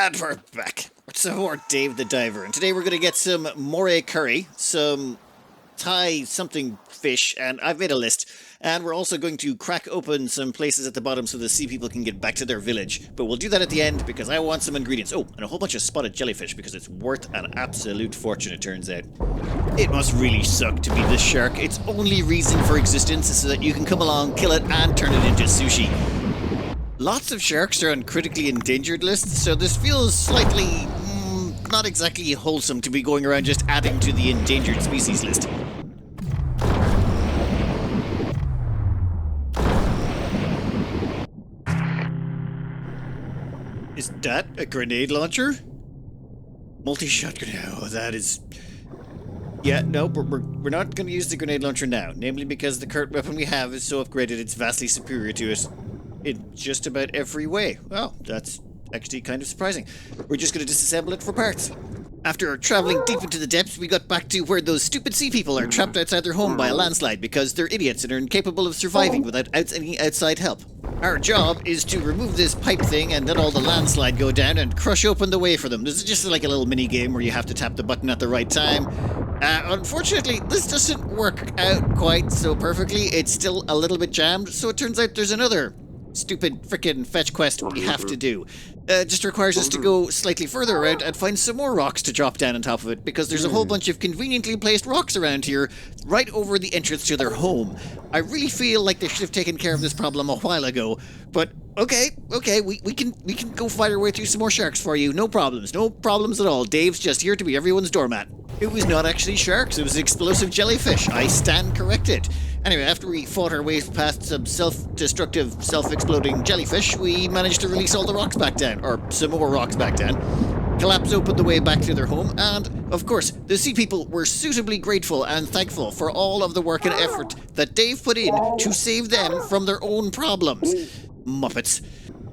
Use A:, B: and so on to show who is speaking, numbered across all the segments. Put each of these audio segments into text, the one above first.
A: And we're back with some more Dave the Diver. And today we're going to get some moray curry, some Thai something fish, and I've made a list. And we're also going to crack open some places at the bottom so the sea people can get back to their village. But we'll do that at the end because I want some ingredients. Oh, and a whole bunch of spotted jellyfish because it's worth an absolute fortune, it turns out. It must really suck to be this shark. Its only reason for existence is so that you can come along, kill it, and turn it into sushi. Lots of sharks are on critically endangered lists, so this feels slightly not exactly wholesome to be going around just adding to the endangered species list. Is that a grenade launcher? Multi-shot grenade. Oh, that is... Yeah, no, we're not going to use the grenade launcher now, namely because the current weapon we have is so upgraded it's vastly superior to it in just about every way. Well, that's actually kind of surprising. We're just going to disassemble it for parts. After traveling deep into the depths, we got back to where those stupid sea people are trapped outside their home by a landslide because they're idiots and are incapable of surviving without any outside help. Our job is to remove this pipe thing and let all the landslide go down and crush open the way for them. This is just like a little mini game where you have to tap the button at the right time. Unfortunately, this doesn't work out quite so perfectly. It's still a little bit jammed, so it turns out there's another stupid frickin' fetch quest we have to do. Just requires us to go slightly further around and find some more rocks to drop down on top of it, because there's a whole bunch of conveniently placed rocks around here, right over the entrance to their home. I really feel like they should have taken care of this problem a while ago, but okay, we can go fight our way through some more sharks for you, no problems at all. Dave's just here to be everyone's doormat. It was not actually sharks, it was explosive jellyfish. I stand corrected. Anyway, after we fought our way past some self-destructive, self-exploding jellyfish, we managed to release all the rocks back down, or some more rocks back down. Collapse opened the way back to their home, and, of course, the sea people were suitably grateful and thankful for all of the work and effort that Dave put in to save them from their own problems. Muppets.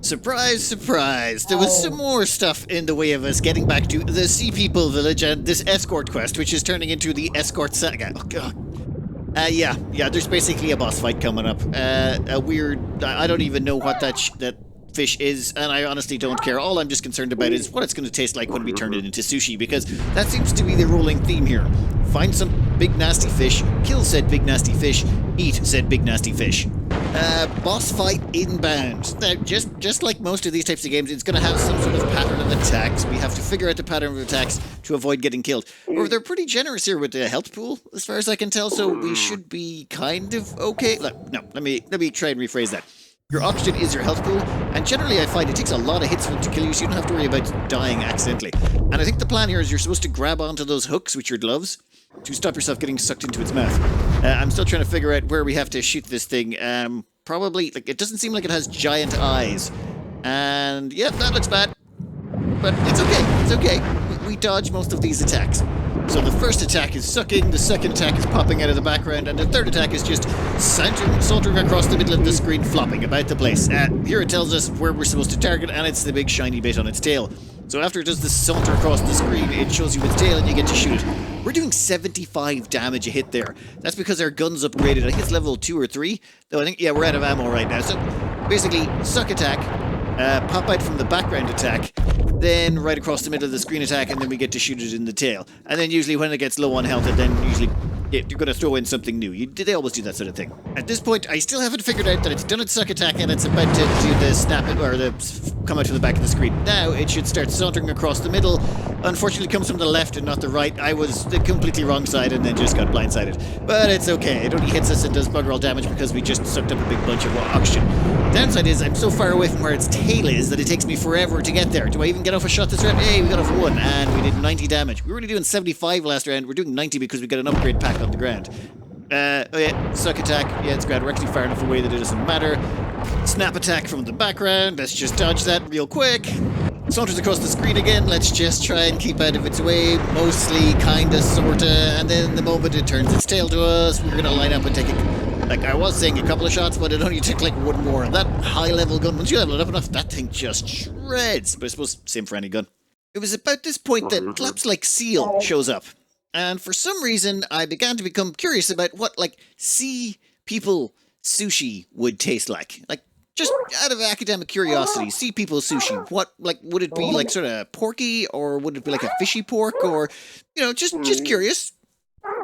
A: Surprise, surprise, there was some more stuff in the way of us getting back to the Sea People village and this escort quest, which is turning into the escort saga. Oh, God. Yeah, there's basically a boss fight coming up. A weird... I don't even know what that fish is, and I honestly don't care. All I'm just concerned about is what it's going to taste like when we turn it into sushi, because that seems to be the rolling theme here. Find some big nasty fish, kill said big nasty fish, eat said big nasty fish. Boss fight inbound. Now, just like most of these types of games, it's going to have some sort of pattern of attacks. We have to figure out the pattern of attacks to avoid getting killed. Or they're pretty generous here with the health pool, as far as I can tell, so we should be kind of okay. No, let me try and rephrase that. Your oxygen is your health pool, and generally I find it takes a lot of hits for it to kill you, so you don't have to worry about dying accidentally. And I think the plan here is you're supposed to grab onto those hooks with your gloves to stop yourself getting sucked into its mouth. I'm still trying to figure out where we have to shoot this thing. Probably, it doesn't seem like it has giant eyes. And, yep, that looks bad. But it's okay. We dodge most of these attacks. So the first attack is sucking, the second attack is popping out of the background, and the third attack is just sauntering across the middle of the screen, flopping about the place. Here it tells us where we're supposed to target, and it's the big shiny bit on its tail. So after it does this saunter across the screen, it shows you its tail and you get to shoot it. We're doing 75 damage a hit there. That's because our gun's upgraded. I think it's level 2 or 3. Though I think, yeah, we're out of ammo right now. So basically, suck attack, pop out from the background attack, then right across the middle of the screen attack, and then we get to shoot it in the tail. And then usually when it gets low on health, then usually you're going to throw in something new. They always do that sort of thing. At this point, I still haven't figured out that it's done its suck attack and it's about to do the snap it, or the come out to the back of the screen. Now it should start sauntering across the middle. Unfortunately, it comes from the left and not the right. I was the completely wrong side and then just got blindsided. But it's okay. It only hits us and does bugger all damage because we just sucked up a big bunch of oxygen. Downside is I'm so far away from where its tail is that it takes me forever to get there. Do I even get off a shot this round? Hey, we got off one, and we did 90 damage. We were only doing 75 last round. We're doing 90 because we got an upgrade pack on the ground. Oh yeah, suck attack. Yeah, it's grand. We're actually far enough away that it doesn't matter. Snap attack from the background. Let's just dodge that real quick. Saunters across the screen again. Let's just try and keep out of its way. Mostly, kinda, sorta. And then the moment it turns its tail to us, we're gonna line up and take it. Like I was saying, a couple of shots, but it only took like one more. And that high-level gun, once you level it up enough, that thing just shreds. But I suppose same for any gun. It was about this point that Claps Like Seal shows up. And for some reason, I began to become curious about what, sea people sushi would taste like. Like, Just out of academic curiosity, sea people sushi, what, like, would it be like sort of porky, or would it be like a fishy pork, or, just curious.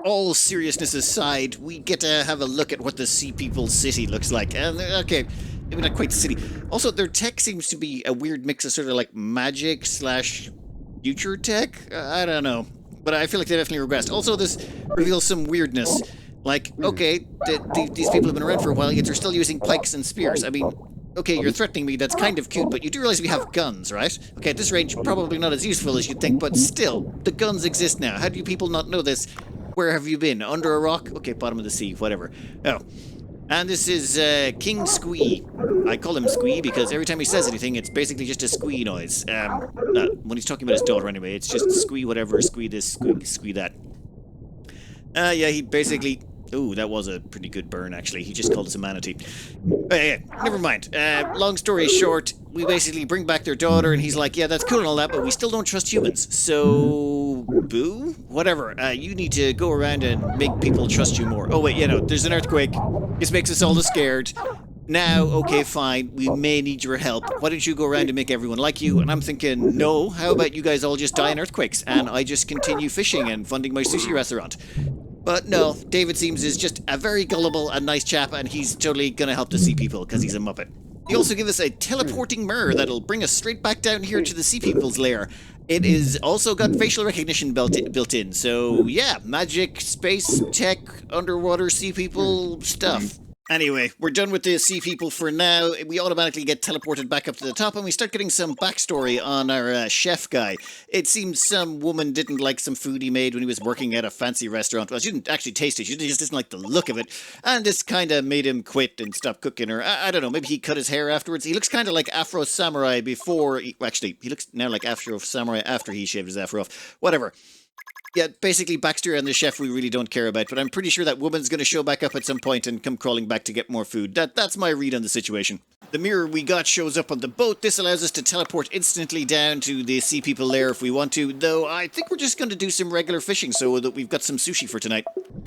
A: All seriousness aside, we get to have a look at what the Sea People city looks like. And, okay, maybe not quite city. Also, their tech seems to be a weird mix of sort of like magic / future tech. I don't know. But I feel like they definitely regressed. Also, this reveals some weirdness. Like, okay, these people have been around for a while, yet they're still using pikes and spears. I mean, okay, you're threatening me, that's kind of cute, but you do realize we have guns, right? Okay, at this range, probably not as useful as you'd think, but still, the guns exist now. How do you people not know this? Where have you been? Under a rock? Okay, bottom of the sea, whatever. Oh. And this is King Squee. I call him Squee because every time he says anything, it's basically just a squee noise. When he's talking about his daughter anyway, it's just squee whatever, squee this, squee that. Yeah, he basically... Ooh, that was a pretty good burn, actually. He just called us a manatee. Yeah, never mind. Long story short, we basically bring back their daughter, and he's like, yeah, that's cool and all that, but we still don't trust humans. So, boo? Whatever. You need to go around and make people trust you more. Oh, wait, there's an earthquake. This makes us all scared. Now, okay, fine, we may need your help. Why don't you go around and make everyone like you? And I'm thinking, no, how about you guys all just die in earthquakes, and I just continue fishing and funding my sushi restaurant? But no, David seems is just a very gullible and nice chap, and he's totally gonna help the sea people because he's a muppet. He also gives us a teleporting mirror that'll bring us straight back down here to the sea people's lair. It is also got facial recognition built in, so yeah, magic, space, tech, underwater sea people stuff. Anyway, we're done with the sea people for now. We automatically get teleported back up to the top, and we start getting some backstory on our chef guy. It seems some woman didn't like some food he made when he was working at a fancy restaurant. Well, she didn't actually taste it, she just didn't like the look of it. And this kind of made him quit and stop cooking, or I don't know, maybe he cut his hair afterwards. He looks kind of like Afro Samurai before... Actually, he looks now like Afro Samurai after he shaved his afro off. Whatever. Yeah, basically backstory on the chef we really don't care about, but I'm pretty sure that woman's going to show back up at some point and come crawling back to get more food. That's my read on the situation. The mirror we got shows up on the boat. This allows us to teleport instantly down to the sea people lair if we want to, though I think we're just going to do some regular fishing so that we've got some sushi for tonight.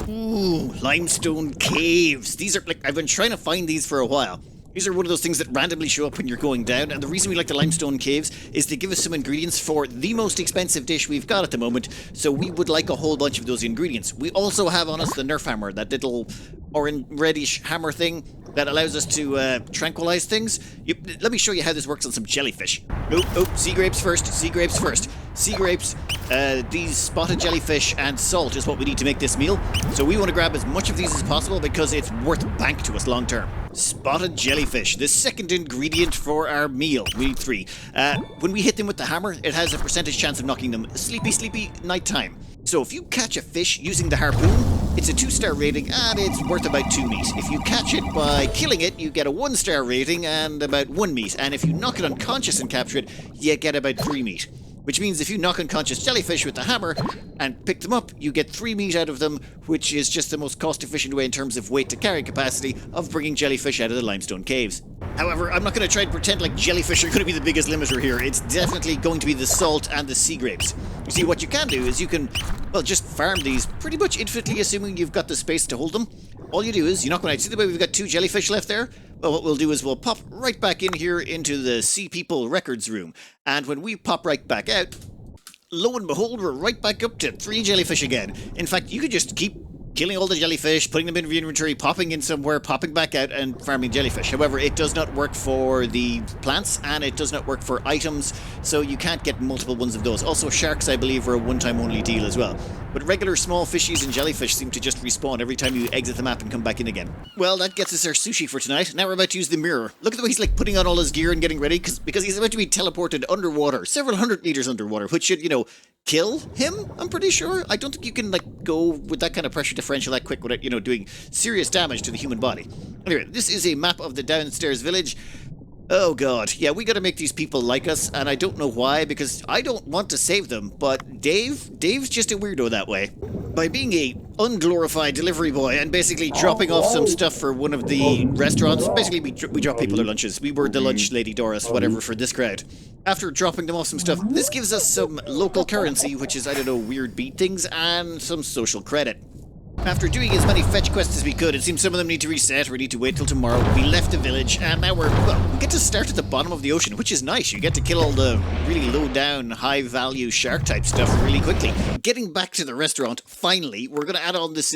A: Ooh, limestone caves. These are, like, I've been trying to find these for a while. These are one of those things that randomly show up when you're going down, and the reason we like the limestone caves is they give us some ingredients for the most expensive dish we've got at the moment, so we would like a whole bunch of those ingredients. We also have on us the Nerf hammer, that little orange reddish hammer thing that allows us to tranquilize things. Let me show you how this works on some jellyfish. Oh, sea grapes first, sea grapes first. Sea grapes, these spotted jellyfish and salt is what we need to make this meal. So we want to grab as much of these as possible because it's worth bank to us long term. Spotted jellyfish, the second ingredient for our meal. We need 3. When we hit them with the hammer, it has a percentage chance of knocking them sleepy nighttime. So if you catch a fish using the harpoon, it's a 2-star rating and it's worth about 2 meat. If you catch it by killing it, you get a 1-star rating and about 1 meat. And if you knock it unconscious and capture it, you get about 3 meat. Which means if you knock unconscious jellyfish with the hammer and pick them up, you get 3 meat out of them, which is just the most cost-efficient way in terms of weight to carry capacity of bringing jellyfish out of the limestone caves. However, I'm not going to try and pretend like jellyfish are going to be the biggest limiter here. It's definitely going to be the salt and the sea grapes. You see, what you can do is you can, well, just farm these pretty much infinitely, assuming you've got the space to hold them. All you do is, you're not going to see the way we've got 2 jellyfish left there? Well, what we'll do is we'll pop right back in here into the Sea People Records room. And when we pop right back out, lo and behold, we're right back up to 3 jellyfish again. In fact, you could just keep killing all the jellyfish, putting them in your inventory, popping in somewhere, popping back out, and farming jellyfish. However, it does not work for the plants, and it does not work for items, so you can't get multiple ones of those. Also, sharks, I believe, are a one-time only deal as well. But regular small fishies and jellyfish seem to just respawn every time you exit the map and come back in again. Well, that gets us our sushi for tonight. Now we're about to use the mirror. Look at the way he's like putting on all his gear and getting ready, because he's about to be teleported underwater, several hundred meters underwater, which should, kill him, I'm pretty sure. I don't think you can, go with that kind of pressure differential that quick without, doing serious damage to the human body. Anyway, this is a map of the downstairs village. Oh god, yeah, we gotta make these people like us, and I don't know why, because I don't want to save them, but Dave's just a weirdo that way. By being a unglorified delivery boy and basically dropping off some stuff for one of the restaurants, basically we drop people their lunches. We were the lunch lady Doris, whatever, for this crowd. After dropping them off some stuff, this gives us some local currency, which is, I don't know, weird bead things, and some social credit. After doing as many fetch quests as we could, it seems some of them need to reset or need to wait till tomorrow. We left the village, and now we get to start at the bottom of the ocean, which is nice. You get to kill all the really low-down, high-value shark-type stuff really quickly. Getting back to the restaurant, finally, we're going to add on this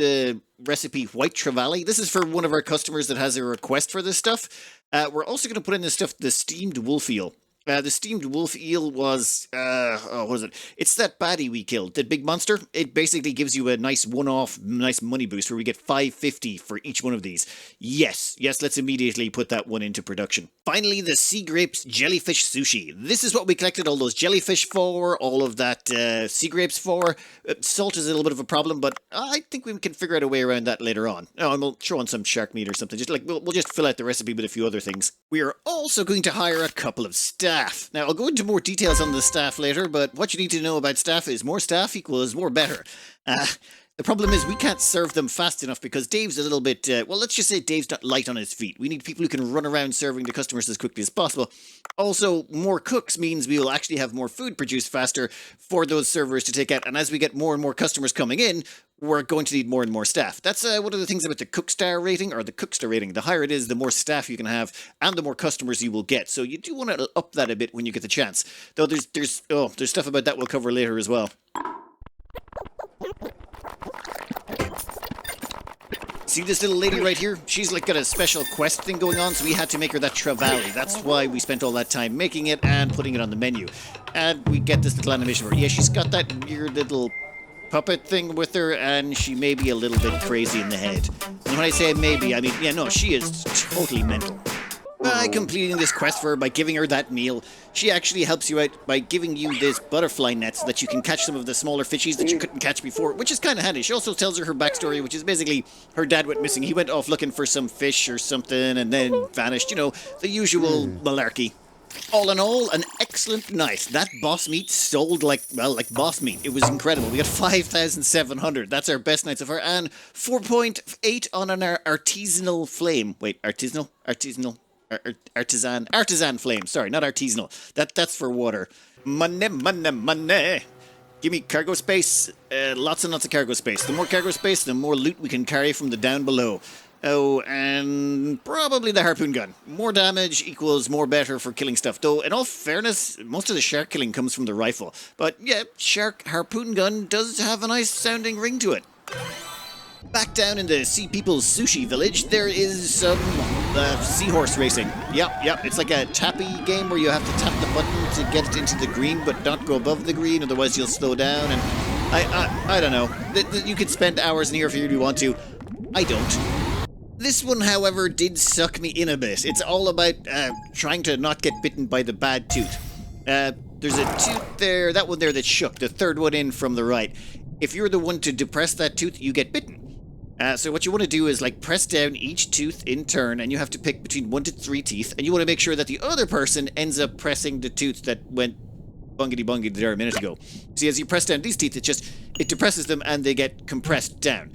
A: recipe, white trevally. This is for one of our customers that has a request for this stuff. We're also going to put in this stuff, the steamed wolf eel. The steamed wolf eel was, what was it? It's that baddie we killed, the big monster. It basically gives you a nice one-off, nice money boost where we get $5.50 for each one of these. Yes, let's immediately put that one into production. Finally, the sea grapes jellyfish sushi. This is what we collected all those jellyfish for, all of that sea grapes for. Salt is a little bit of a problem, but I think we can figure out a way around that later on. Oh, and we'll throw on some shark meat or something. Just like we'll just fill out the recipe with a few other things. We are also going to hire a couple of staff. Now, I'll go into more details on the staff later, but what you need to know about staff is more staff equals more better. The problem is we can't serve them fast enough because Dave's a little bit, well, let's just say Dave's not light on his feet. We need people who can run around serving the customers as quickly as possible. Also, more cooks means we will actually have more food produced faster for those servers to take out. And as we get more and more customers coming in, we're going to need more and more staff. That's one of the things about the Cookstar rating, or the Cookstar rating. The higher it is, the more staff you can have, and the more customers you will get. So you do want to up that a bit when you get the chance. Though there's stuff about that we'll cover later as well. See this little lady right here? She's like got a special quest thing going on, so we had to make her that trevally. That's why we spent all that time making it and putting it on the menu. And we get this little animation for her. Yeah, she's got that weird little puppet thing with her, and she may be a little bit crazy in the head. And when I say maybe, I mean, yeah, no, she is totally mental. By completing this quest for her, by giving her that meal, she actually helps you out by giving you this butterfly net so that you can catch some of the smaller fishies that you couldn't catch before, which is kind of handy. She also tells her backstory, which is basically her dad went missing. He went off looking for some fish or something and then vanished. You know, the usual malarkey. All in all, an excellent night. That boss meat sold like boss meat. It was incredible. We got 5,700. That's our best night so far. And 4.8 on an artisanal flame. Wait, artisanal? Artisan flame. Sorry, not artisanal. That's for water. Money. Give me cargo space. Lots and lots of cargo space. The more cargo space, the more loot we can carry from the down below. Oh, and probably the harpoon gun. More damage equals more better for killing stuff. Though, in all fairness, most of the shark killing comes from the rifle. But yeah, harpoon gun does have a nice sounding ring to it. Back down in the Sea People's Sushi Village, there is some seahorse racing. Yep. It's like a tappy game where you have to tap the button to get it into the green, but not go above the green, otherwise you'll slow down. And I don't know. You could spend hours in here if you really want to. I don't. This one, however, did suck me in a bit. It's all about trying to not get bitten by the bad tooth. There's a tooth there, that one there that shook, the third one in from the right. If you're the one to depress that tooth, you get bitten. So what you want to do is like press down each tooth in turn, and you have to pick between 1 to 3 teeth, and you want to make sure that the other person ends up pressing the tooth that went bungity there a minute ago. See, as you press down these teeth, it depresses them and they get compressed down.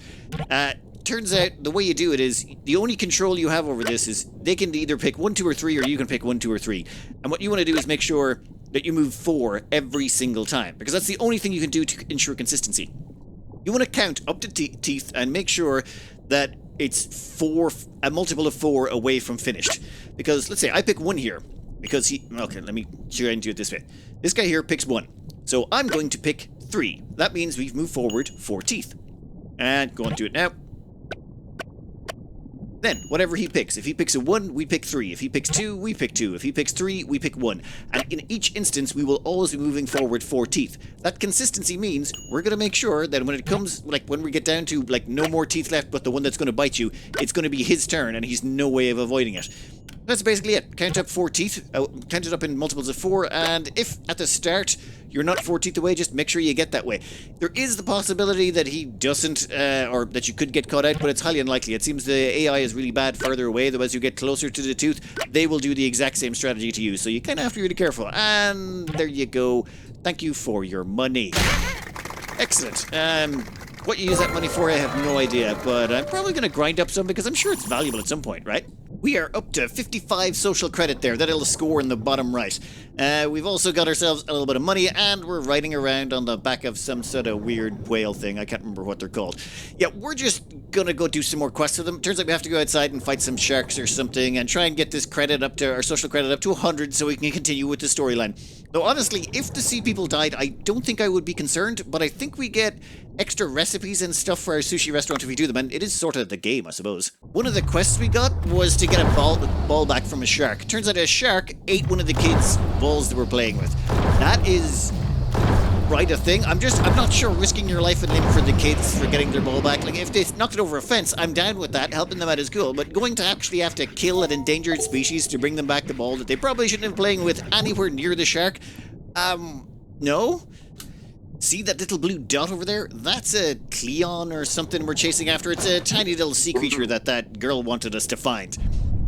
A: Turns out the way you do it is the only control you have over this is they can either pick 1, 2, or 3, or you can pick 1, 2, or 3. And what you want to do is make sure that you move 4 every single time, because that's the only thing you can do to ensure consistency. You want to count up to teeth and make sure that it's a multiple of 4 away from finished. Because let's say I pick 1 here, because okay, let me try and do it this way. This guy here picks 1, so I'm going to pick 3. That means we've moved forward 4 teeth. And go on to it now. Then, whatever he picks. If he picks a 1, we pick 3. If he picks 2, we pick 2. If he picks 3, we pick 1. And in each instance, we will always be moving forward 4 teeth. That consistency means we're going to make sure that when it comes, like when we get down to like no more teeth left but the one that's going to bite you, it's going to be his turn and he's no way of avoiding it. That's basically it. Count up 4 teeth, count it up in multiples of 4, and if at the start you're not 4 teeth away, just make sure you get that way. There is the possibility that he doesn't, or that you could get caught out, but it's highly unlikely. It seems the AI is really bad further away, though as you get closer to the tooth, they will do the exact same strategy to you, so you kind of have to be really careful. And there you go. Thank you for your money. Excellent. What you use that money for, I have no idea, but I'm probably going to grind up some because I'm sure it's valuable at some point, right? We are up to 55 social credit there. That'll score in the bottom right. We've also got ourselves a little bit of money, and we're riding around on the back of some sort of weird whale thing. I can't remember what they're called. Yeah, we're just gonna go do some more quests with them. Turns out we have to go outside and fight some sharks or something and try and get this credit up to, our social credit up to 100 so we can continue with the storyline. Though honestly, if the sea people died, I don't think I would be concerned, but I think we get extra recipes and stuff for our sushi restaurant if we do them, and it is sort of the game, I suppose. One of the quests we got was to get a ball back from a shark. Turns out a shark ate one of the kids' balls that we're playing with. That is right a thing. I'm not sure risking your life and limb for the kids for getting their ball back. Like, if they knocked it over a fence, I'm down with that. Helping them out is cool. But going to actually have to kill an endangered species to bring them back the ball that they probably shouldn't have been playing with anywhere near the shark, no. See that little blue dot over there? That's a Cleon or something we're chasing after. It's a tiny little sea creature that girl wanted us to find.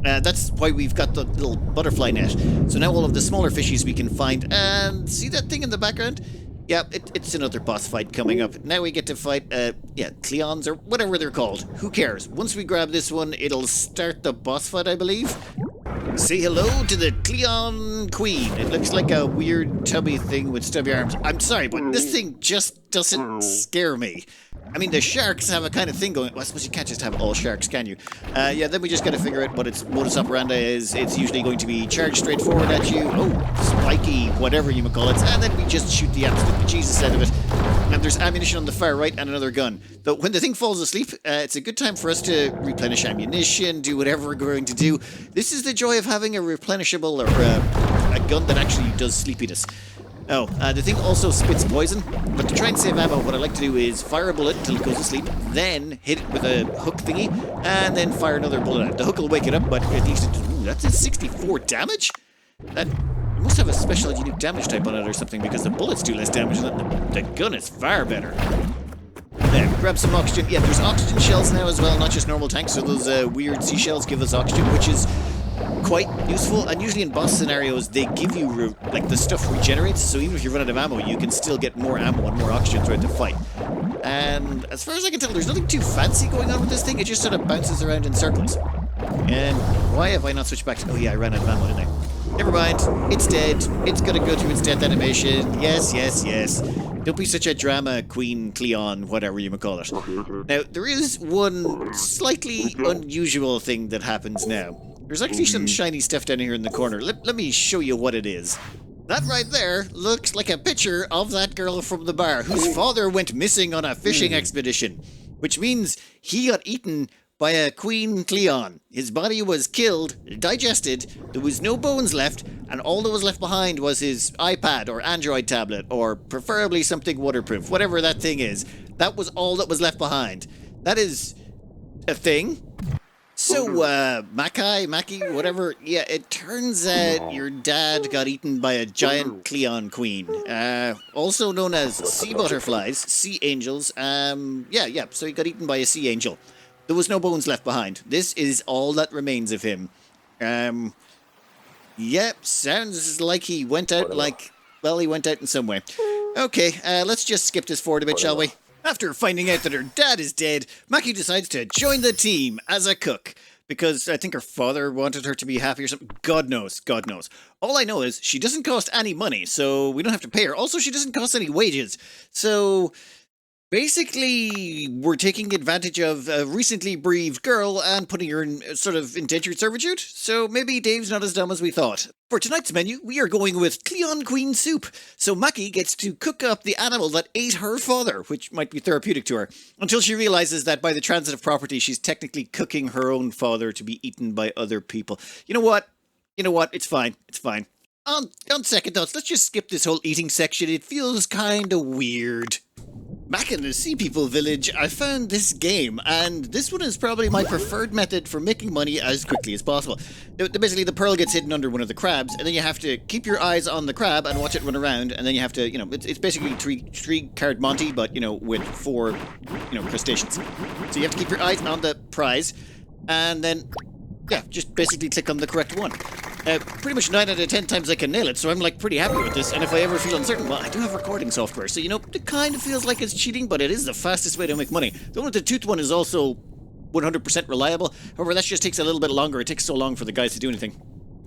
A: That's why we've got the little butterfly net. So now all of the smaller fishies we can find. And see that thing in the background? Yeah, it's another boss fight coming up. Now we get to fight, Cleons or whatever they're called. Who cares? Once we grab this one, it'll start the boss fight, I believe. Say hello to the Cleon Queen. It looks like a weird tubby thing with stubby arms. I'm sorry, but this thing just doesn't scare me. I mean, the sharks have a kind of thing going. Well, I suppose you can't just have all sharks, can you? Yeah, then we just got to figure out what its modus operandi is. It's usually going to be charged straight forward at you. Oh, spiky, whatever you might call it. And then we just shoot the absolute bejesus out of it. And there's ammunition on the far right and another gun. Though when the thing falls asleep, it's a good time for us to replenish ammunition, do whatever we're going to do. This is the joy of having a replenishable or a gun that actually does sleepiness. Oh, the thing also spits poison, but to try and save ammo, what I like to do is fire a bullet until it goes to sleep, then hit it with a hook thingy, and then fire another bullet at it. The hook will wake it up, but at least that's a 64 damage? That must have a special unique damage type on it or something, because the bullets do less damage than the gun is far better. There, grab some oxygen. Yeah, there's oxygen shells now as well, not just normal tanks, so those weird seashells give us oxygen, which is quite useful, and usually in boss scenarios they give you the stuff regenerates, so even if you run out of ammo you can still get more ammo and more oxygen throughout the fight. And as far as I can tell, there's nothing too fancy going on with this thing. It just sort of bounces around in circles. And why have I not switched back to... Oh yeah, I ran out of ammo, didn't I? Never mind, it's dead. It's gonna go through its death animation. Yes, yes, yes. Don't be such a drama queen, Cleon, whatever you might call it. Now, there is one slightly unusual thing that happens now. There's actually some shiny stuff down here in the corner. Let me show you what it is. That right there looks like a picture of that girl from the bar whose father went missing on a fishing expedition, which means he got eaten by a Queen Cleon. His body was killed, digested, there was no bones left, and all that was left behind was his iPad or Android tablet, or preferably something waterproof, whatever that thing is. That was all that was left behind. That is a thing. So, Maki, whatever, yeah, it turns out your dad got eaten by a giant Cleon Queen, also known as sea butterflies, sea angels, so he got eaten by a sea angel. There was no bones left behind. This is all that remains of him. Sounds like he went out he went out in some way. Okay, let's just skip this forward a bit, shall we? After finding out that her dad is dead, Maki decides to join the team as a cook. Because I think her father wanted her to be happy or something. God knows, God knows. All I know is she doesn't cost any money, so we don't have to pay her. Also, she doesn't cost any wages. So basically, we're taking advantage of a recently bereaved girl and putting her in sort of indentured servitude. So maybe Dave's not as dumb as we thought. For tonight's menu, we are going with Cleon Queen soup. So Maki gets to cook up the animal that ate her father, which might be therapeutic to her, until she realizes that by the transitive property, she's technically cooking her own father to be eaten by other people. You know what? It's fine. It's fine. On second thoughts, let's just skip this whole eating section. It feels kind of weird. Back in the Sea People village, I found this game, and this one is probably my preferred method for making money as quickly as possible. Basically, the pearl gets hidden under one of the crabs, and then you have to keep your eyes on the crab and watch it run around, and then you have to, it's basically three-card Monty, but, with 4, crustaceans. So you have to keep your eyes on the prize, and then, just basically click on the correct one. Pretty much 9 out of 10 times I can nail it, so I'm pretty happy with this. And if I ever feel uncertain, well, I do have recording software, so it kind of feels like it's cheating, but it is the fastest way to make money. The one with the tooth one is also 100% reliable. However, that just takes a little bit longer. It takes so long for the guys to do anything.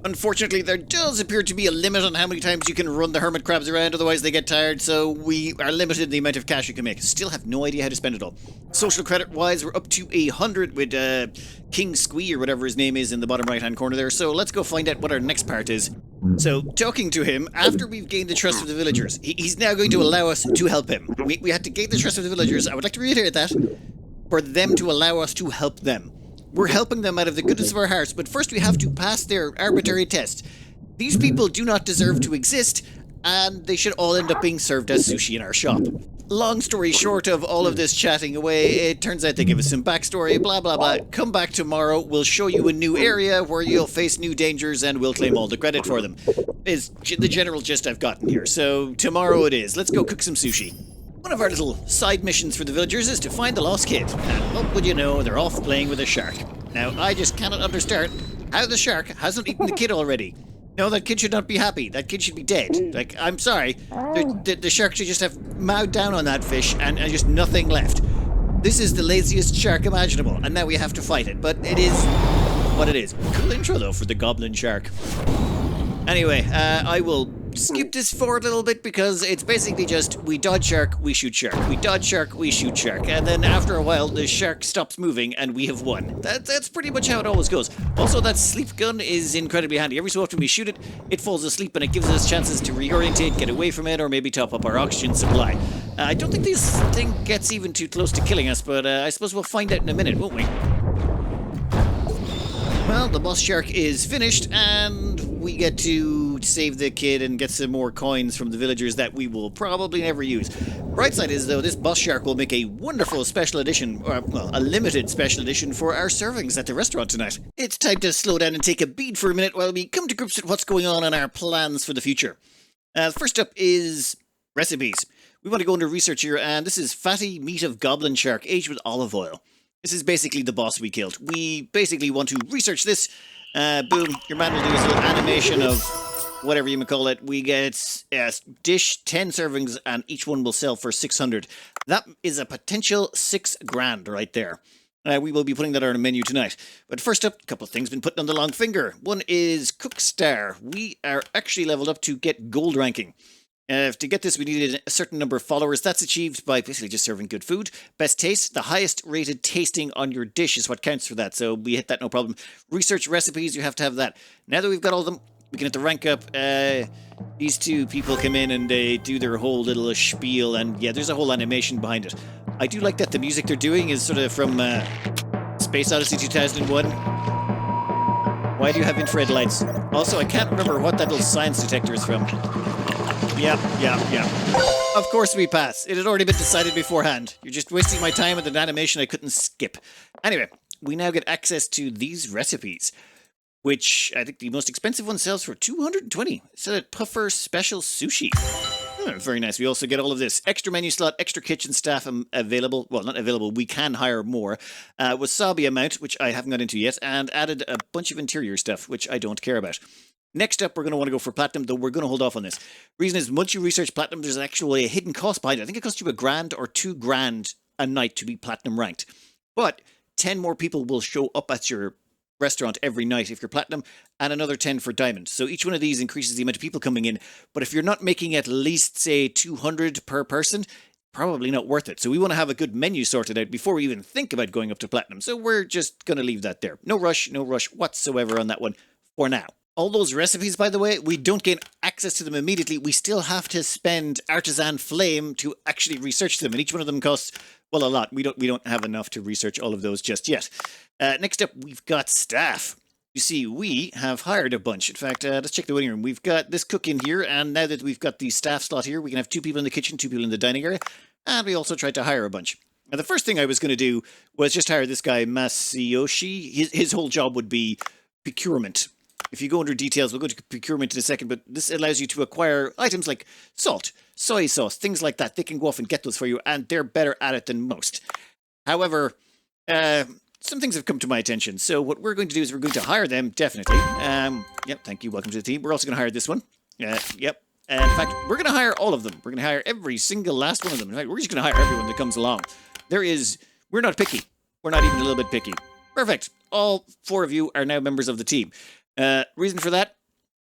A: Unfortunately, there does appear to be a limit on how many times you can run the hermit crabs around, otherwise they get tired, so we are limited in the amount of cash you can make. Still have no idea how to spend it all. Social credit-wise, we're up to 100 with King Squee, or whatever his name is, in the bottom right-hand corner there, so let's go find out what our next part is. So, talking to him, after we've gained the trust of the villagers, he's now going to allow us to help him. We had to gain the trust of the villagers, I would like to reiterate that, for them to allow us to help them. We're helping them out of the goodness of our hearts, but first we have to pass their arbitrary test. These people do not deserve to exist, and they should all end up being served as sushi in our shop. Long story short of all of this chatting away, it turns out they give us some backstory, blah blah blah. Come back tomorrow, we'll show you a new area where you'll face new dangers and we'll claim all the credit for them. Is the general gist I've gotten here, so tomorrow it is. Let's go cook some sushi. One of our little side missions for the villagers is to find the lost kid. And what would you know, they're off playing with a shark. Now, I just cannot understand how the shark hasn't eaten the kid already. No, that kid should not be happy. That kid should be dead. Like, I'm sorry. The shark should just have mowed down on that fish and just nothing left. This is the laziest shark imaginable, and now we have to fight it. But it is what it is. Cool intro, though, for the goblin shark. Anyway, I will skip this forward a little bit because it's basically just we dodge shark, we shoot shark. We dodge shark, we shoot shark. And then after a while, the shark stops moving and we have won. That's pretty much how it always goes. Also, that sleep gun is incredibly handy. Every so often we shoot it, it falls asleep and it gives us chances to reorientate, get away from it, or maybe top up our oxygen supply. I don't think this thing gets even too close to killing us, but I suppose we'll find out in a minute, won't we? Well, the boss shark is finished, and we get to save the kid and get some more coins from the villagers that we will probably never use. Bright side is, though, this boss shark will make a wonderful special edition, or, well, a limited special edition for our servings at the restaurant tonight. It's time to slow down and take a beat for a minute while we come to grips with what's going on and our plans for the future. First up is recipes. We want to go into research here, and this is fatty meat of goblin shark aged with olive oil. This is basically the boss we killed. We basically want to research this. Boom, your man will do his little animation of whatever you may call it. We get a dish, 10 servings, and each one will sell for 600. That is a potential 6 grand right there. We will be putting that on our menu tonight. But first up, a couple of things been put on the long finger. One is Cookstar. We are actually leveled up to get gold ranking. To get this, we needed a certain number of followers. That's achieved by basically just serving good food. Best taste, the highest rated tasting on your dish is what counts for that. So we hit that, no problem. Research recipes, you have to have that. Now that we've got all of them, we can hit the rank up. These two people come in and they do their whole little spiel. And yeah, there's a whole animation behind it. I do like that the music they're doing is sort of from Space Odyssey 2001. Why do you have infrared lights? Also, I can't remember what that little science detector is from. Yeah. Of course we pass. It had already been decided beforehand. You're just wasting my time with an animation I couldn't skip. Anyway, we now get access to these recipes, which I think the most expensive one sells for 220. It's a puffer special sushi. Very nice. We also get all of this. Extra menu slot, extra kitchen staff available. Well, not available. We can hire more. Wasabi amount, which I haven't got into yet, and added a bunch of interior stuff, which I don't care about. Next up, we're going to want to go for platinum, though we're going to hold off on this. Reason is, once you research platinum, there's actually a hidden cost behind it. I think it costs you $1 grand or $2 grand a night to be platinum ranked. But 10 more people will show up at your restaurant every night if you're platinum, and another 10 for diamond. So each one of these increases the amount of people coming in. But if you're not making at least, say, 200 per person, probably not worth it. So we want to have a good menu sorted out before we even think about going up to platinum. So we're just going to leave that there. No rush whatsoever on that one for now. All those recipes, by the way, we don't gain access to them immediately. We still have to spend Artisan Flame to actually research them, and each one of them costs, well, a lot. We don't have enough to research all of those just yet. Next up, we've got staff. You see, we have hired a bunch. In fact, let's check the waiting room. We've got this cook in here, and now that we've got the staff slot here, we can have 2 people in the kitchen, 2 people in the dining area, and we also tried to hire a bunch. Now, the first thing I was going to do was just hire this guy, Masayoshi. His whole job would be procurement. If you go under details, we'll go to procurement in a second, but this allows you to acquire items like salt, soy sauce, things like that. They can go off and get those for you, and they're better at it than most. However, some things have come to my attention, so what we're going to do is we're going to hire them, definitely. Yep, thank you, welcome to the team. We're also going to hire this one. Yep. In fact, we're going to hire all of them. We're going to hire every single last one of them. In fact, we're just going to hire everyone that comes along. We're not picky. We're not even a little bit picky. Perfect. All 4 of you are now members of the team. Reason for that?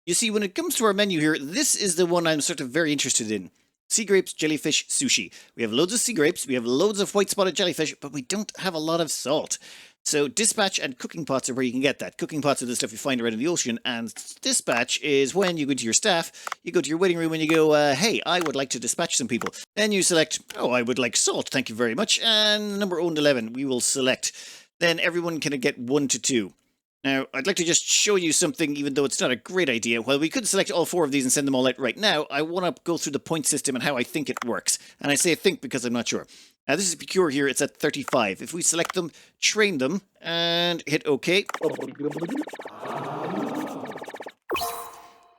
A: You see, when it comes to our menu here, this is the one I'm sort of very interested in. Sea grapes, jellyfish, sushi. We have loads of sea grapes, we have loads of white-spotted jellyfish, but we don't have a lot of salt. So dispatch and cooking pots are where you can get that. Cooking pots are the stuff you find around in the ocean, and dispatch is when you go to your staff, you go to your waiting room and you go, hey, I would like to dispatch some people. Then you select, oh, I would like salt, thank you very much, and number owned 11, we will select. Then everyone can get 1 to 2. Now, I'd like to just show you something, even though it's not a great idea. While we could select all 4 of these and send them all out right now, I want to go through the point system and how I think it works. And I say think because I'm not sure. Now, this is Procure here. It's at 35. If we select them, train them, and hit OK.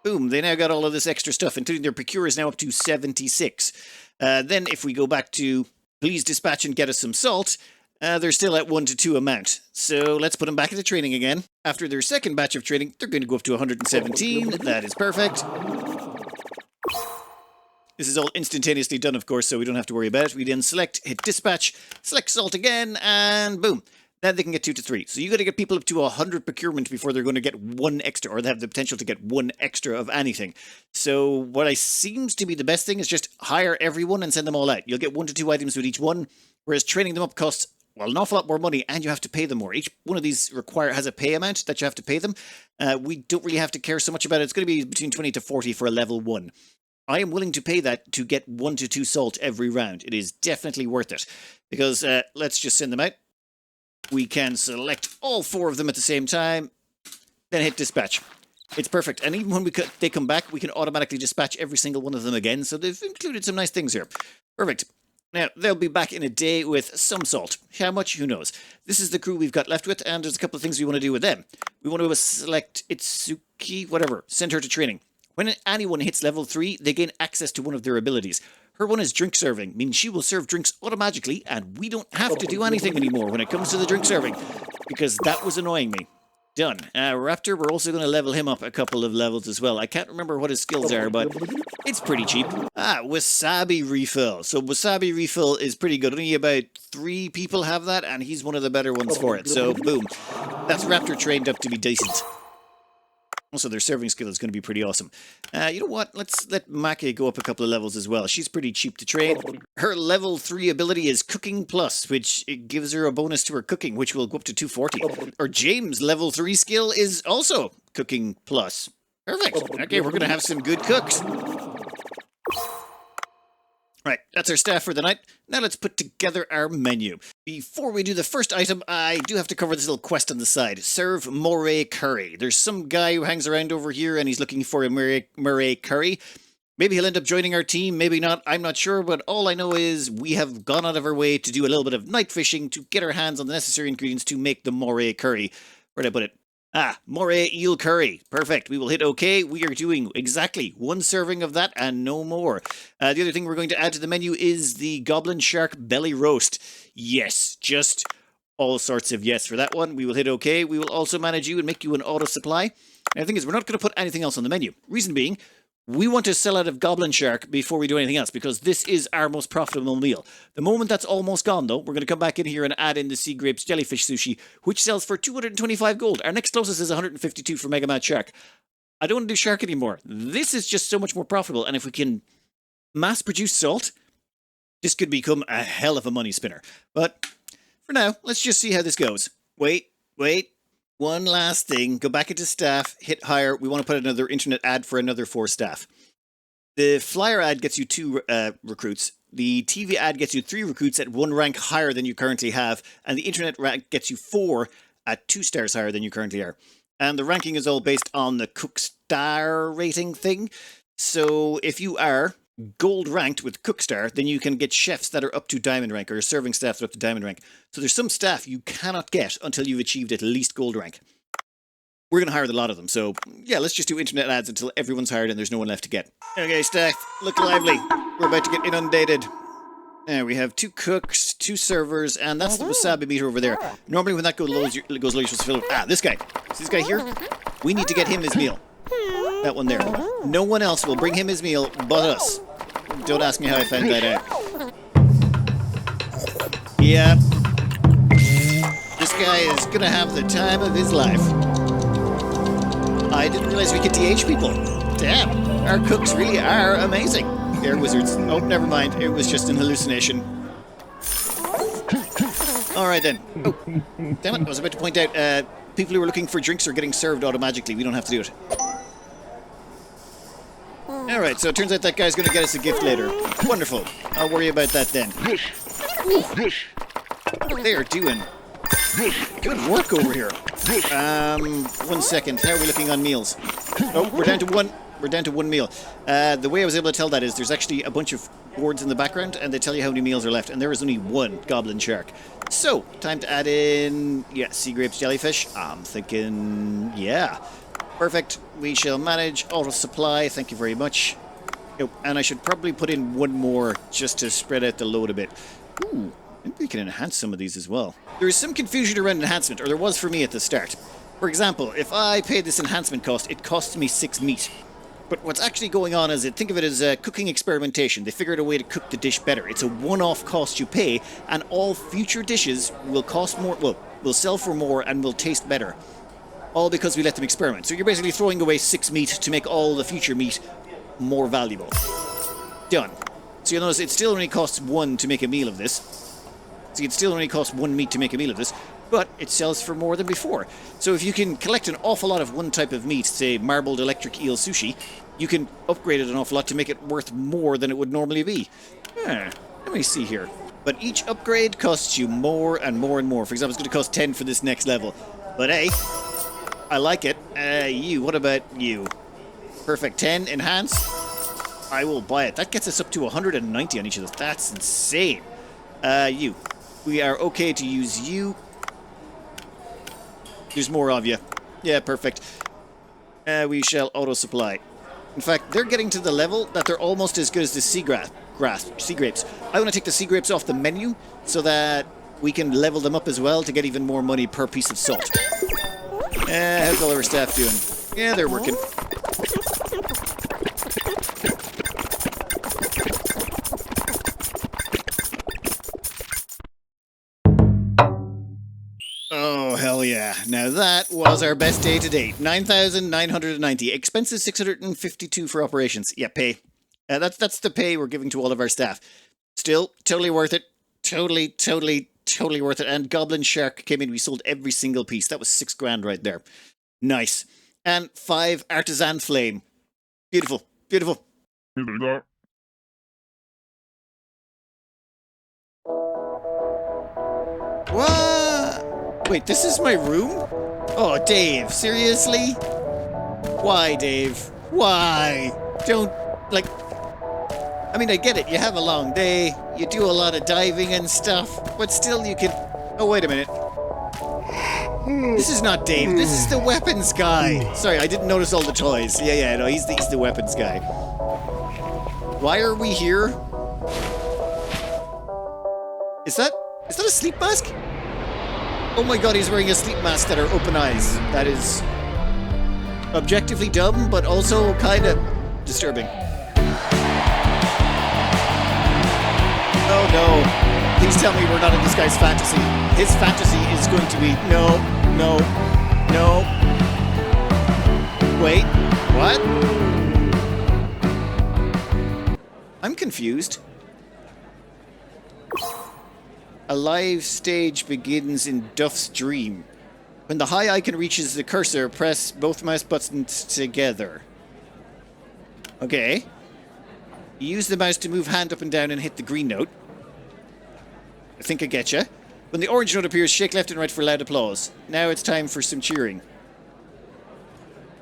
A: Boom, they now got all of this extra stuff, including their Procure is now up to 76. Then if we go back to please dispatch and get us some salt, they're still at 1 to 2 amount. So let's put them back into training again. After their second batch of training, they're going to go up to 117. That is perfect. This is all instantaneously done, of course, so we don't have to worry about it. We then select, hit dispatch, select salt again, and boom. Then they can get 2 to 3. So you got to get people up to 100 procurement before they're going to get 1 extra, or they have the potential to get 1 extra of anything. So what seems to be the best thing is just hire everyone and send them all out. You'll get 1 to 2 items with each one, whereas training them up costs, well, an awful lot more money, and you have to pay them more. Each one of these has a pay amount that you have to pay them. We don't really have to care so much about it. It's going to be between 20 to 40 for a level 1. I am willing to pay that to get 1 to 2 salt every round. It is definitely worth it. Because let's just send them out. We can select all 4 of them at the same time. Then hit dispatch. It's perfect. And even when they come back, we can automatically dispatch every single one of them again. So they've included some nice things here. Perfect. Now, they'll be back in a day with some salt. How much? Who knows? This is the crew we've got left with, and there's a couple of things we want to do with them. We want to select Itsuki, whatever, send her to training. When anyone hits level 3, they gain access to one of their abilities. Her one is drink serving, meaning she will serve drinks automatically, and we don't have to do anything anymore when it comes to the drink serving, because that was annoying me. Done. Raptor, we're also going to level him up a couple of levels as well. I can't remember what his skills are, but it's pretty cheap. Wasabi refill. So wasabi refill is pretty good. Only about 3 people have that, and he's one of the better ones for it. So, boom. That's Raptor trained up to be decent. Also, their serving skill is going to be pretty awesome. You know what? Let's let Make go up a couple of levels as well. She's pretty cheap to train. Her level 3 ability is Cooking Plus, which it gives her a bonus to her cooking, which will go up to 240. Or James' level 3 skill is also Cooking Plus. Perfect. Okay, we're going to have some good cooks. Right, that's our staff for the night. Now let's put together our menu. Before we do the first item, I do have to cover this little quest on the side. Serve moray curry. There's some guy who hangs around over here and he's looking for a moray curry. Maybe he'll end up joining our team, maybe not, I'm not sure, but all I know is we have gone out of our way to do a little bit of night fishing to get our hands on the necessary ingredients to make the moray curry. Where'd I put it? Moray eel curry. Perfect. We will hit OK. We are doing exactly 1 serving of that and no more. The other thing we're going to add to the menu is the goblin shark belly roast. Yes, just all sorts of yes for that one. We will hit OK. We will also manage you and make you an auto supply. And the thing is, we're not going to put anything else on the menu. Reason being, we want to sell out of goblin shark before we do anything else because this is our most profitable meal. The moment that's almost gone, though, we're going to come back in here and add in the sea grapes jellyfish sushi, which sells for 225 gold. Our next closest is 152 for Mega Mad Shark. I don't want to do shark anymore. This is just so much more profitable, and if we can mass produce salt, this could become a hell of a money spinner. But for now, let's just see how this goes. Wait. One last thing. Go back into staff, hit hire. We want to put another internet ad for another 4 staff. The flyer ad gets you 2 recruits. The TV ad gets you 3 recruits at 1 rank higher than you currently have. And the internet rank gets you 4 at 2 stars higher than you currently are. And the ranking is all based on the Cookstar rating thing. So if you are gold ranked with Cookstar, then you can get chefs that are up to diamond rank or serving staff that are up to diamond rank. So there's some staff you cannot get until you've achieved at least gold rank. We're going to hire a lot of them. So yeah, let's just do internet ads until everyone's hired and there's no one left to get. Okay, staff, look lively. We're about to get inundated. Now we have 2 cooks, 2 servers, and that's the wasabi meter over there. Normally when that goes low, you're supposed to fill it. This guy. See this guy here? We need to get him his meal. That one there. No one else will bring him his meal but us. Don't ask me how I found that out. Yeah. guy is gonna have the time of his life. I didn't realize we could DH people. Damn, our cooks really are amazing. They're wizards. Oh, never mind. It was just an hallucination. Alright then. Oh, damn it. I was about to point out, people who are looking for drinks are getting served automatically. We don't have to do it. Alright, so it turns out that guy's going to get us a gift later. Wonderful. I'll worry about that then. They are doing good work over here. 1 second. How are we looking on meals? Oh, we're down to one. We're down to one meal. The way I was able to tell that is there's actually a bunch of boards in the background and they tell you how many meals are left, and there is only one goblin shark. So, time to add in, sea grapes, jellyfish. I'm thinking, perfect. We shall manage auto supply. Thank you very much. Oh, and I should probably put in one more just to spread out the load a bit. Ooh, maybe we can enhance some of these as well. There is some confusion around enhancement, or there was for me at the start. For example, if I paid this enhancement cost, it costs me 6 meat. But what's actually going on is, think of it as cooking experimentation. They figured a way to cook the dish better. It's a one-off cost you pay, and all future dishes will cost more, will sell for more and will taste better. All because we let them experiment. So you're basically throwing away 6 meat to make all the future meat more valuable. Done. So you'll notice it still only costs 1 to make a meal of this. So it still only costs 1 meat to make a meal of this, but it sells for more than before. So if you can collect an awful lot of one type of meat, say marbled electric eel sushi, you can upgrade it an awful lot to make it worth more than it would normally be. Let me see here. But each upgrade costs you more and more and more. For example, it's going to cost 10 for this next level. But hey, I like it. What about you? Perfect, 10, enhance. I will buy it. That gets us up to 190 on each of those. That's insane. You. We are okay to use you. There's more of you. Yeah, perfect. We shall auto-supply. In fact, they're getting to the level that they're almost as good as the sea grapes. I want to take the sea grapes off the menu so that we can level them up as well to get even more money per piece of salt. How's all our staff doing? Yeah, they're working. Oh, hell yeah. Now that was our best day to date. 9,990. Expenses 652 for operations. Yeah, pay. That's the pay we're giving to all of our staff. Still, totally worth it. Totally worth it. And Goblin Shark came in. We sold every single piece. That was 6 grand right there. Nice. And 5 Artisan Flame. Beautiful. Beautiful. What? Wait, this is my room? Oh, Dave, seriously? Why, Dave? Why? Don't, I mean, I get it. You have a long day. You do a lot of diving and stuff. But still, you can... Oh, wait a minute. This is not Dave. This is the weapons guy. Sorry, I didn't notice all the toys. Yeah, no, he's the weapons guy. Why are we here? Is that a sleep mask? Oh my god, he's wearing a sleep mask that are open eyes. That is objectively dumb, but also kind of disturbing. Oh no. Please tell me we're not in this guy's fantasy. His fantasy is going to be no. Wait, what? I'm confused. A live stage begins in Duff's dream. When the high icon reaches the cursor, press both mouse buttons together. Okay. Use the mouse to move hand up and down and hit the green note. I think I get you. When the orange note appears, shake left and right for loud applause. Now it's time for some cheering.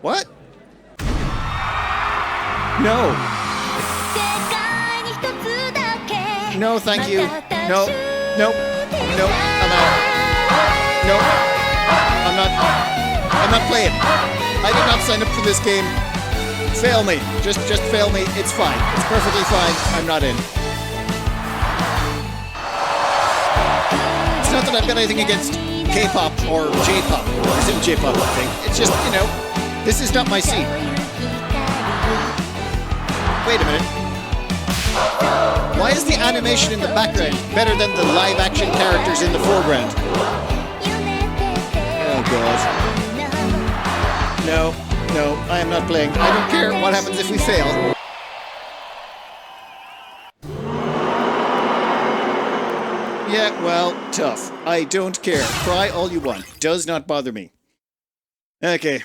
A: What? No. No, thank you. No. Nope. Nope. I'm out. Nope. I'm not playing. I did not sign up for this game. Fail me. Just fail me. It's fine. It's perfectly fine. I'm not in. It's not that I've got anything against K-pop or J-pop. Or is it J-pop thing? It's just, this is not my scene. Wait a minute. Why is the animation in the background better than the live-action characters in the foreground? God. No, no, I am not playing. I don't care what happens if we fail. Yeah, well, tough. I don't care. Cry all you want. Does not bother me. Okay,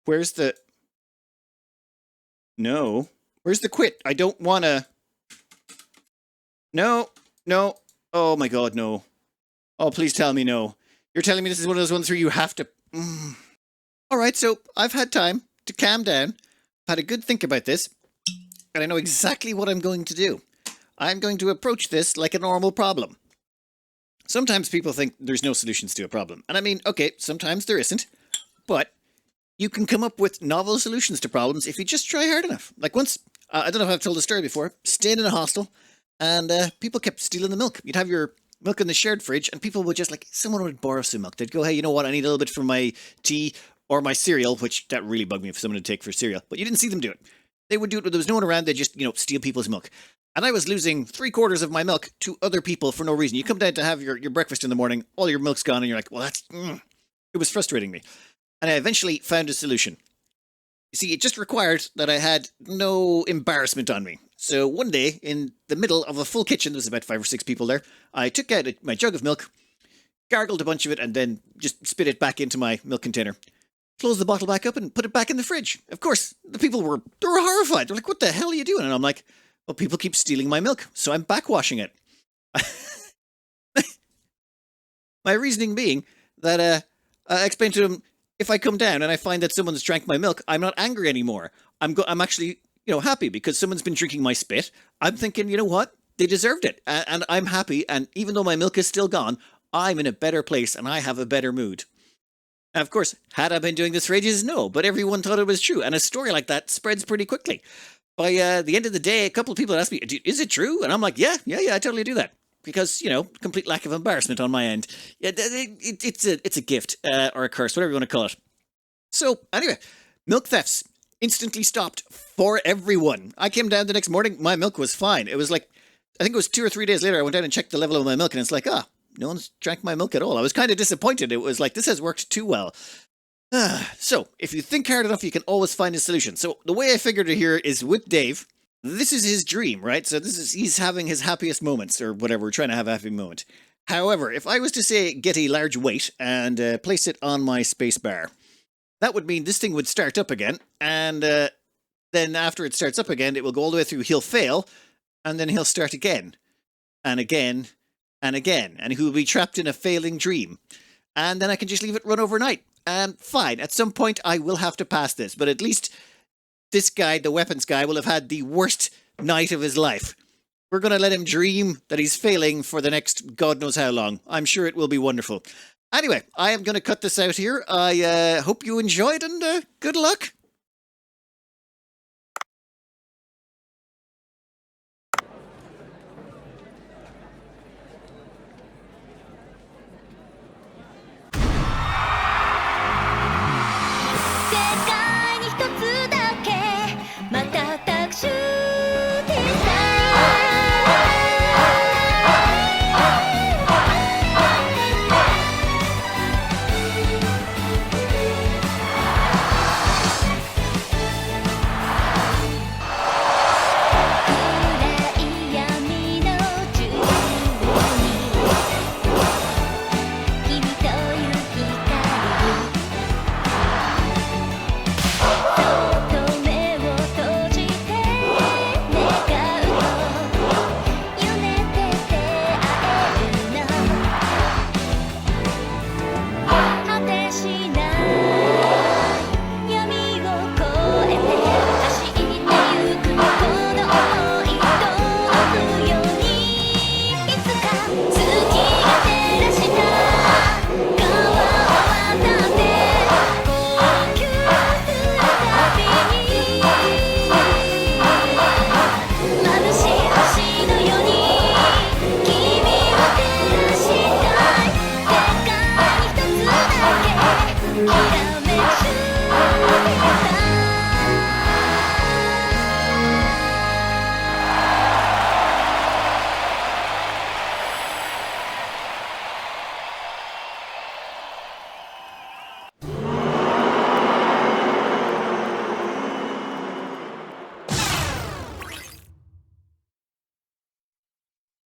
A: where's the... No. Where's the quit? I don't wanna... No, no. Oh my God, no. Oh, please tell me no. You're telling me this is one of those ones where you have to... Alright, so I've had time to calm down. I've had a good think about this. And I know exactly what I'm going to do. I'm going to approach this like a normal problem. Sometimes people think there's no solutions to a problem. And I mean, okay, sometimes there isn't. But you can come up with novel solutions to problems if you just try hard enough. Like once, I don't know if I've told the story before, staying in a hostel, and people kept stealing the milk. You'd have your milk in the shared fridge, and people would just like, someone would borrow some milk. They'd go, hey, you know what, I need a little bit for my tea or my cereal, which that really bugged me for someone to take for cereal. But you didn't see them do it. They would do it when there was no one around. They'd just, steal people's milk. And I was losing 3/4 of my milk to other people for no reason. You come down to have your breakfast in the morning, all your milk's gone, and you're like, well, that's... It was frustrating me. And I eventually found a solution. You see, it just required that I had no embarrassment on me. So one day, in the middle of a full kitchen, there was about 5 or 6 people there, I took out my jug of milk, gargled a bunch of it, and then just spit it back into my milk container. Closed the bottle back up and put it back in the fridge. Of course, the people were horrified. They're like, what the hell are you doing? And I'm like, well, people keep stealing my milk, so I'm backwashing it. My reasoning being that I explained to them, if I come down and I find that someone's drank my milk, I'm not angry anymore. I'm actually, happy because someone's been drinking my spit. I'm thinking, you know what? They deserved it. And I'm happy. And even though my milk is still gone, I'm in a better place and I have a better mood. And of course, had I been doing this for ages? No, but everyone thought it was true. And a story like that spreads pretty quickly. By the end of the day, a couple of people asked me, is it true? And I'm like, yeah, I totally do that. Because, complete lack of embarrassment on my end. Yeah, it's a gift, or a curse, whatever you want to call it. So, anyway, milk thefts instantly stopped for everyone. I came down the next morning, my milk was fine. It was like, I think it was 2 or 3 days later, I went down and checked the level of my milk, and it's like, no one's drank my milk at all. I was kind of disappointed. It was like, this has worked too well. So, if you think hard enough, you can always find a solution. So, the way I figured it here is with Dave. This is his dream, right? So he's having his happiest moments, or whatever, we're trying to have a happy moment. However, if I was to say, get a large weight and place it on my space bar, that would mean this thing would start up again, and then after it starts up again, it will go all the way through, he'll fail, and then he'll start again, and again, and again, and he will be trapped in a failing dream. And then I can just leave it run overnight, and fine, at some point I will have to pass this, but at least this guy, the weapons guy, will have had the worst night of his life. We're going to let him dream that he's failing for the next God knows how long. I'm sure it will be wonderful. Anyway, I am going to cut this out here. I hope you enjoyed, and good luck.